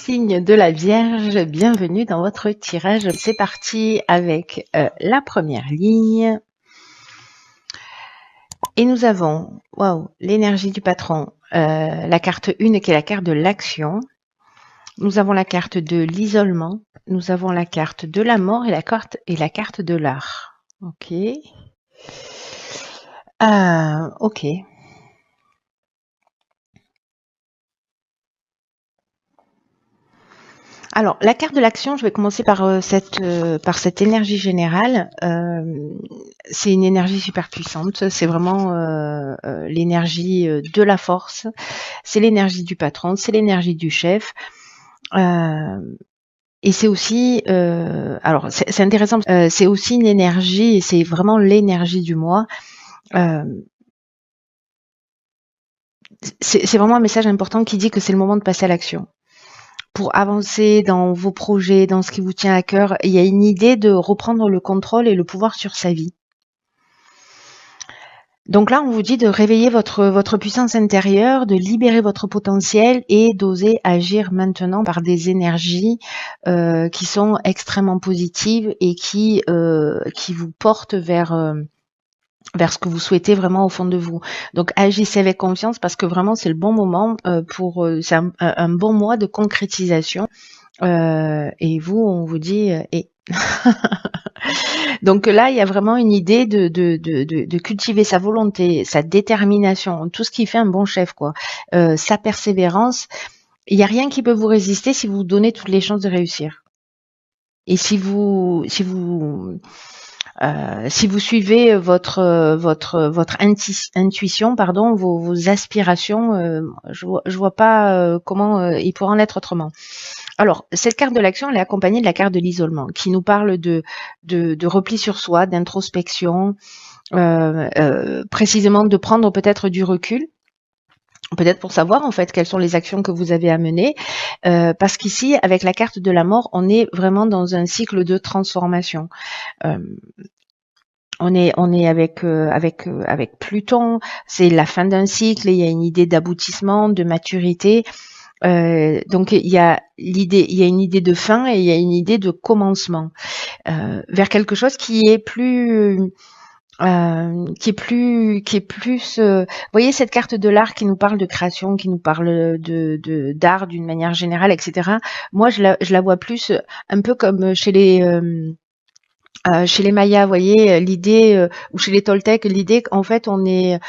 Signe de la Vierge, bienvenue dans votre tirage. C'est parti avec la première ligne. Et nous avons, waouh, l'énergie du patron, la carte 1 qui est la carte de l'action. Nous avons la carte de l'isolement. Nous avons la carte de la mort et la carte de l'art. Ok. Ok. Alors, la carte de l'action, je vais commencer par cette énergie générale. C'est une énergie super puissante. C'est vraiment l'énergie de la force. C'est l'énergie du patron. C'est l'énergie du chef. Et c'est aussi, alors c'est intéressant. C'est aussi une énergie. Et c'est vraiment l'énergie du moi. C'est vraiment un message important qui dit que c'est le moment de passer à l'action. Pour avancer dans vos projets, dans ce qui vous tient à cœur, il y a une idée de reprendre le contrôle et le pouvoir sur sa vie. Donc là, on vous dit de réveiller votre puissance intérieure, de libérer votre potentiel et d'oser agir maintenant par des énergies qui sont extrêmement positives et qui vous portent vers ce que vous souhaitez vraiment au fond de vous. Donc agissez avec confiance parce que vraiment c'est le bon moment c'est un bon mois de concrétisation. Et vous, on vous dit Donc là, il y a vraiment une idée de cultiver sa volonté, sa détermination, tout ce qui fait un bon chef, quoi. Sa persévérance. Il n'y a rien qui peut vous résister si vous donnez toutes les chances de réussir. Et si vous suivez votre intuition, pardon, vos aspirations, je vois pas comment il pourrait en être autrement. Alors, cette carte de l'action, elle est accompagnée de la carte de l'isolement, qui nous parle de repli sur soi, d'introspection, précisément de prendre peut-être du recul, peut-être pour savoir en fait quelles sont les actions que vous avez à mener, parce qu'ici, avec la carte de la mort, on est vraiment dans un cycle de transformation. On est avec Pluton, c'est la fin d'un cycle et il y a une idée d'aboutissement, de maturité. Donc il y a une idée de fin et il y a une idée de commencement vers quelque chose qui est plus vous voyez cette carte de l'art qui nous parle de création, qui nous parle de d'art d'une manière générale, etc. Moi je la vois plus un peu comme chez les Mayas, vous voyez, l'idée, ou chez les Toltecs, l'idée qu'en fait on est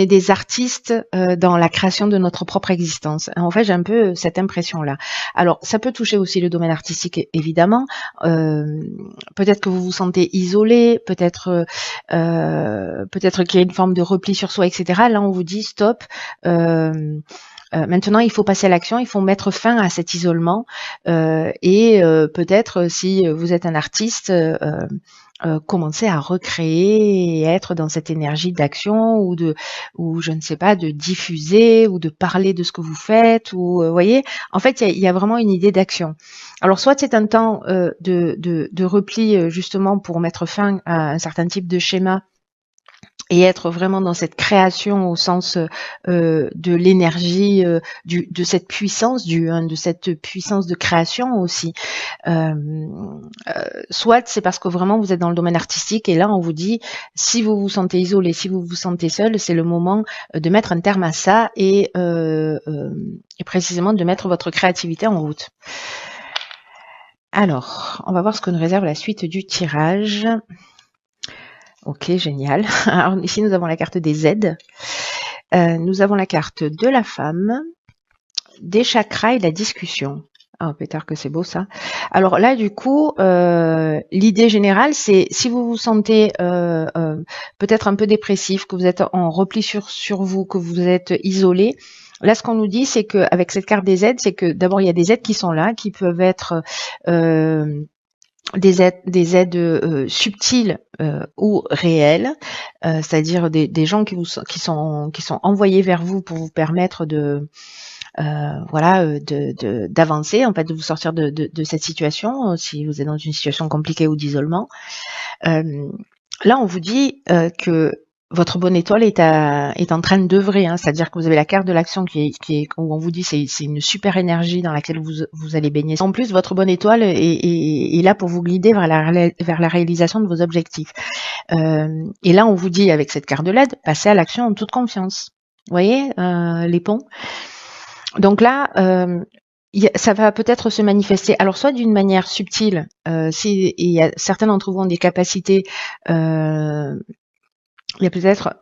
des artistes dans la création de notre propre existence. En fait, j'ai un peu cette impression-là. Alors, ça peut toucher aussi le domaine artistique, évidemment. Peut-être que vous vous sentez isolé, peut-être qu'il y a une forme de repli sur soi, etc. Là, on vous dit stop. Maintenant, il faut passer à l'action, il faut mettre fin à cet isolement et peut-être si vous êtes un artiste, commencer à recréer et être dans cette énergie d'action ou je ne sais pas, de diffuser ou de parler de ce que vous faites ou voyez, en fait, il y a vraiment une idée d'action. Alors, soit c'est un temps de repli justement pour mettre fin à un certain type de schéma et être vraiment dans cette création au sens de l'énergie, de cette puissance de cette puissance de création aussi. Soit c'est parce que vraiment vous êtes dans le domaine artistique et là on vous dit si vous vous sentez isolé, si vous vous sentez seul, c'est le moment de mettre un terme à ça et précisément de mettre votre créativité en route. Alors, on va voir ce que nous réserve la suite du tirage. Ok, génial. Alors ici, nous avons la carte des aides. Nous avons la carte de la femme, des chakras et de la discussion. Ah, peut-être que c'est beau ça. Alors là, du coup, l'idée générale, c'est si vous vous sentez peut-être un peu dépressif, que vous êtes en repli sur vous, que vous êtes isolé, là, ce qu'on nous dit, c'est qu'avec cette carte des aides, c'est que d'abord, il y a des aides qui sont là, qui peuvent être des aides subtiles ou réelles, c'est-à-dire des gens qui sont envoyés vers vous pour vous permettre d'avancer, en fait, de vous sortir de cette situation si vous êtes dans une situation compliquée ou d'isolement. Là, on vous dit que votre bonne étoile est en train d'œuvrer, hein, c'est-à-dire que vous avez la carte de l'action où on vous dit c'est une super énergie dans laquelle vous allez baigner. En plus, votre bonne étoile est là pour vous guider vers la réalisation de vos objectifs. Et là, on vous dit avec cette carte de l'aide, passez à l'action en toute confiance. Vous voyez les ponts. Donc là, ça va peut-être se manifester, alors soit d'une manière subtile, si il y a certains d'entre vous ont des capacités, il y a peut-être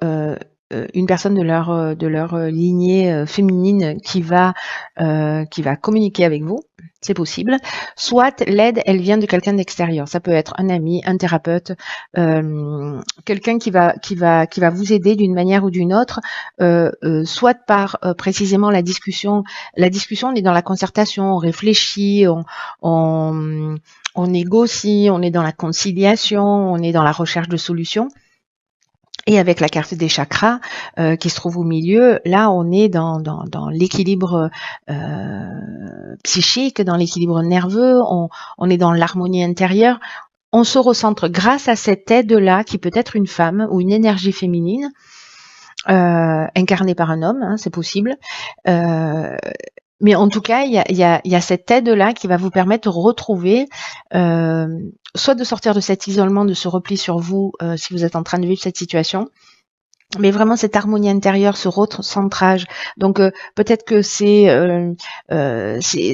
une personne de leur lignée féminine qui va communiquer avec vous, c'est possible. Soit l'aide, elle vient de quelqu'un d'extérieur. Ça peut être un ami, un thérapeute, quelqu'un qui va vous aider d'une manière ou d'une autre, soit par précisément la discussion. La discussion, on est dans la concertation, on réfléchit, on négocie, on est dans la conciliation, on est dans la recherche de solutions. Et avec la carte des chakras qui se trouve au milieu, là on est dans l'équilibre psychique, dans l'équilibre nerveux, on est dans l'harmonie intérieure. On se recentre grâce à cette aide-là qui peut être une femme ou une énergie féminine incarnée par un homme, hein, c'est possible. Mais en tout cas, il y a cette aide-là qui va vous permettre de retrouver, soit de sortir de cet isolement, de ce repli sur vous, si vous êtes en train de vivre cette situation, mais vraiment cette harmonie intérieure, ce recentrage. Donc peut-être que c'est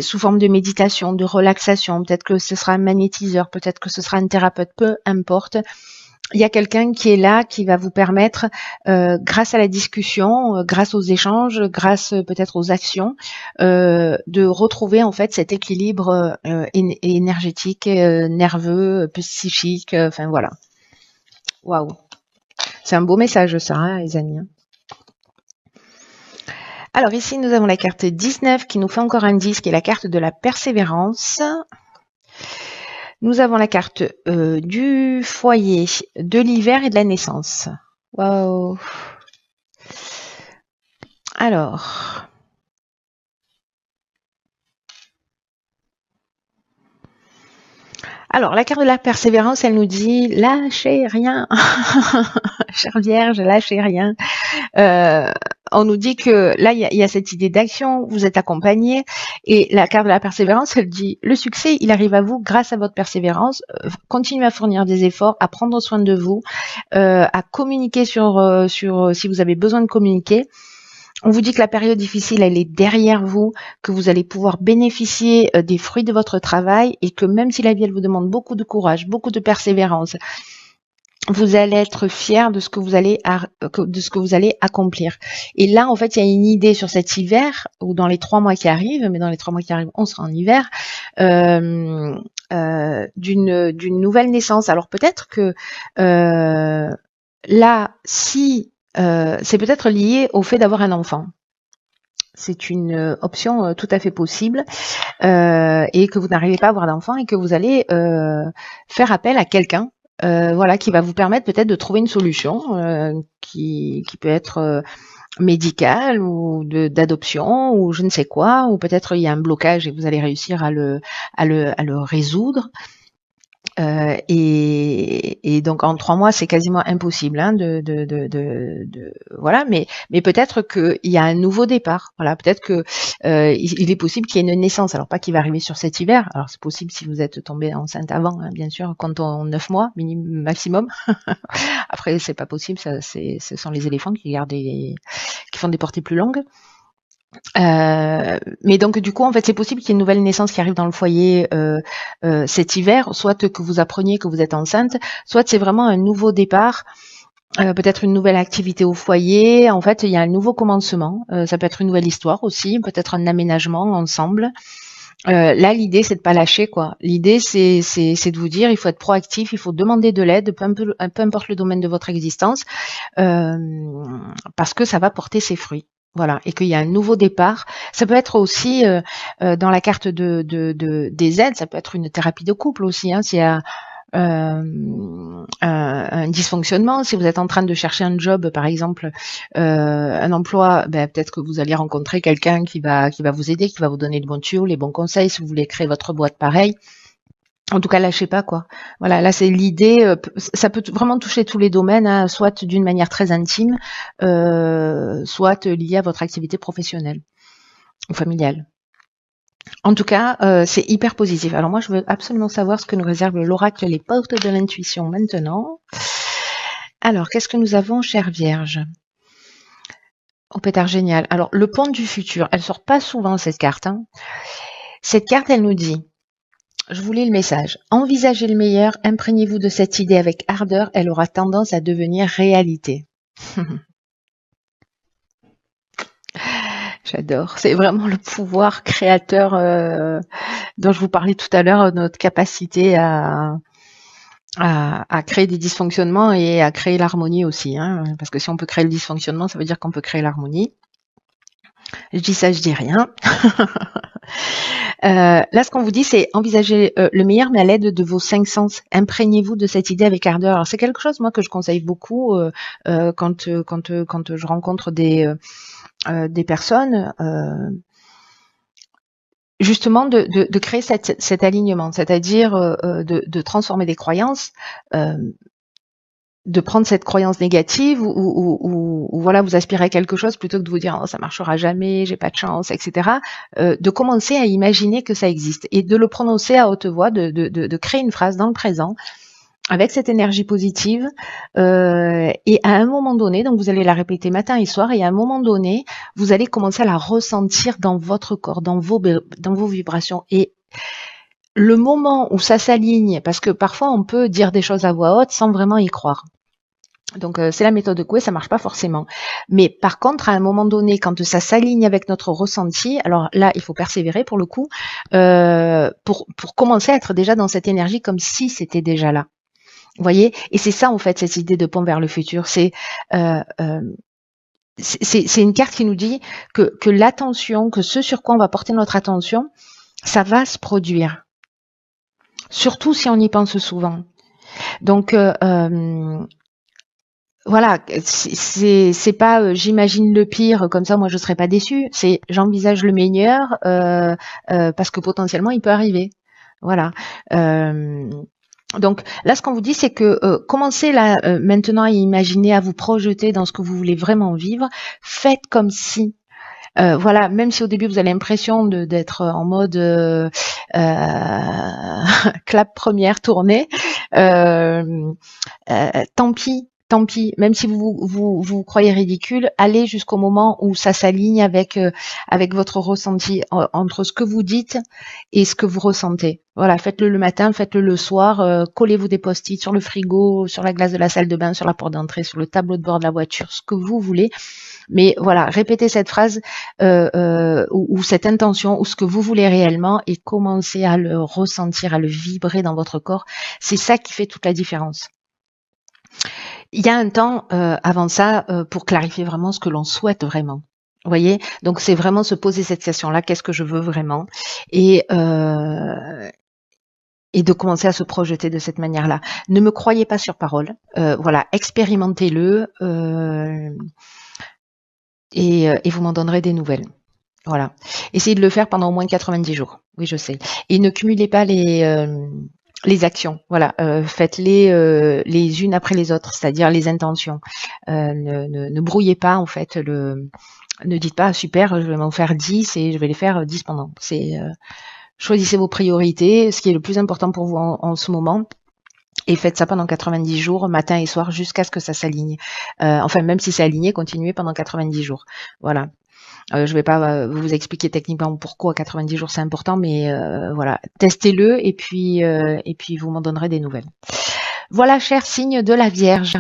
sous forme de méditation, de relaxation, peut-être que ce sera un magnétiseur, peut-être que ce sera un thérapeute, peu importe. Il y a quelqu'un qui est là, qui va vous permettre, grâce à la discussion, grâce aux échanges, grâce peut-être aux actions, de retrouver en fait cet équilibre énergétique, nerveux, psychique, enfin voilà. Waouh, c'est un beau message ça, hein, les amis. Alors ici, nous avons la carte 19 qui nous fait encore un 10, qui est la carte de la persévérance. Nous avons la carte du foyer, de l'hiver et de la naissance. Waouh. Alors. La carte de la persévérance, elle nous dit « Lâchez rien ». Chère Vierge, lâchez rien. On nous dit que là, il y a cette idée d'action, vous êtes accompagné, et la carte de la persévérance, elle dit le succès, il arrive à vous grâce à votre persévérance. Continuez à fournir des efforts, à prendre soin de vous, à communiquer sur si vous avez besoin de communiquer. On vous dit que la période difficile, elle est derrière vous, que vous allez pouvoir bénéficier des fruits de votre travail, et que même si la vie, elle vous demande beaucoup de courage, beaucoup de persévérance, vous allez être fier de ce que vous allez accomplir. Et là, en fait, il y a une idée sur cet hiver, ou dans les 3 mois qui arrivent, mais dans les 3 mois qui arrivent, on sera en hiver, d'une nouvelle naissance. Alors peut-être que là, si c'est peut-être lié au fait d'avoir un enfant. C'est une option tout à fait possible, et que vous n'arrivez pas à avoir d'enfant et que vous allez faire appel à quelqu'un, voilà, qui va vous permettre peut-être de trouver une solution qui peut être médicale ou d'adoption ou je ne sais quoi, ou peut-être il y a un blocage et vous allez réussir à le résoudre. Et donc en 3 mois, c'est quasiment impossible, hein, voilà. Mais peut-être qu'il y a un nouveau départ. Voilà, peut-être que il est possible qu'il y ait une naissance. Alors pas qu'il va arriver sur cet hiver. Alors c'est possible si vous êtes tombé enceinte avant, hein, bien sûr, comptons 9 mois maximum. Après c'est pas possible. Ça, ce sont les éléphants qui font des portées plus longues. Mais donc du coup en fait c'est possible qu'il y ait une nouvelle naissance qui arrive dans le foyer cet hiver, soit que vous appreniez que vous êtes enceinte, soit c'est vraiment un nouveau départ, peut-être une nouvelle activité au foyer. En fait il y a un nouveau commencement, ça peut être une nouvelle histoire aussi, peut-être un aménagement ensemble. Là l'idée c'est de pas lâcher quoi. L'idée c'est de vous dire il faut être proactif, il faut demander de l'aide, peu importe le domaine de votre existence, parce que ça va porter ses fruits. Voilà, et qu'il y a un nouveau départ. Ça peut être aussi dans la carte des aides, ça peut être une thérapie de couple aussi, hein, s'il y a un dysfonctionnement, si vous êtes en train de chercher un job, par exemple, un emploi, peut-être que vous allez rencontrer quelqu'un qui va vous aider, qui va vous donner le bon tuyau, les bons conseils, si vous voulez créer votre boîte pareil. En tout cas, lâchez pas, quoi. Voilà, là, c'est l'idée, ça peut vraiment toucher tous les domaines, hein, soit d'une manière très intime, soit liée à votre activité professionnelle ou familiale. En tout cas, c'est hyper positif. Alors moi, je veux absolument savoir ce que nous réserve l'oracle, les portes de l'intuition maintenant. Alors, qu'est-ce que nous avons, chère Vierge? Oh, pétard génial. Alors, le pont du futur, elle sort pas souvent, cette carte, hein. Cette carte, elle nous dit, je vous lis le message. Envisagez le meilleur, imprégnez-vous de cette idée avec ardeur, elle aura tendance à devenir réalité. J'adore. C'est vraiment le pouvoir créateur dont je vous parlais tout à l'heure, notre capacité à créer des dysfonctionnements et à créer l'harmonie aussi. Hein, parce que si on peut créer le dysfonctionnement, ça veut dire qu'on peut créer l'harmonie. Je dis ça, je dis rien. Là, ce qu'on vous dit, c'est envisager le meilleur, mais à l'aide de vos 5 sens. Imprégnez-vous de cette idée avec ardeur. Alors, c'est quelque chose, moi, que je conseille beaucoup quand je rencontre des personnes. Justement, de créer cet alignement, c'est-à-dire de transformer des croyances. De prendre cette croyance négative ou voilà, vous aspirez à quelque chose plutôt que de vous dire oh, ça marchera jamais, j'ai pas de chance, etc. De commencer à imaginer que ça existe et de le prononcer à haute voix, de créer une phrase dans le présent avec cette énergie positive et à un moment donné, donc vous allez la répéter matin et soir et à un moment donné, vous allez commencer à la ressentir dans votre corps, dans vos vibrations et le moment où ça s'aligne, parce que parfois on peut dire des choses à voix haute sans vraiment y croire. Donc c'est la méthode Coué, ça marche pas forcément. Mais par contre, à un moment donné, quand ça s'aligne avec notre ressenti, alors là, il faut persévérer pour le coup, pour commencer à être déjà dans cette énergie comme si c'était déjà là. Vous voyez? Et c'est ça en fait cette idée de pont vers le futur. C'est une carte qui nous dit que l'attention, que ce sur quoi on va porter notre attention, ça va se produire. Surtout si on y pense souvent. Donc voilà, c'est pas j'imagine le pire, comme ça moi je serais pas déçue. C'est j'envisage le meilleur parce que potentiellement il peut arriver. Voilà. Donc là, ce qu'on vous dit, c'est que commencez là maintenant à imaginer, à vous projeter dans ce que vous voulez vraiment vivre. Faites comme si. Voilà, même si au début vous avez l'impression d'être en mode clap première tournée, tant pis. Tant pis, même si vous croyez ridicule, allez jusqu'au moment où ça s'aligne avec votre ressenti entre ce que vous dites et ce que vous ressentez. Voilà, faites-le le matin, faites-le le soir, collez-vous des post-it sur le frigo, sur la glace de la salle de bain, sur la porte d'entrée, sur le tableau de bord de la voiture, ce que vous voulez. Mais voilà, répétez cette phrase ou cette intention ou ce que vous voulez réellement et commencez à le ressentir, à le vibrer dans votre corps. C'est ça qui fait toute la différence. Il y a un temps avant ça pour clarifier vraiment ce que l'on souhaite vraiment. Vous voyez, donc c'est vraiment se poser cette question-là, qu'est-ce que je veux vraiment, et de commencer à se projeter de cette manière-là. Ne me croyez pas sur parole, voilà, expérimentez-le et vous m'en donnerez des nouvelles. Voilà, essayez de le faire pendant au moins 90 jours. Oui, je sais. Et ne cumulez pas les actions, voilà, faites-les les unes après les autres, c'est-à-dire les intentions. Ne brouillez pas en fait ne dites pas super, je vais m'en faire 10 et je vais les faire 10 pendant. Choisissez vos priorités, ce qui est le plus important pour vous en ce moment. Et faites ça pendant 90 jours, matin et soir, jusqu'à ce que ça s'aligne. Enfin, même si c'est aligné, continuez pendant 90 jours. Voilà. Je ne vais pas vous expliquer techniquement pourquoi 90 jours c'est important, mais voilà, testez-le et puis vous m'en donnerez des nouvelles. Voilà, cher signe de la Vierge.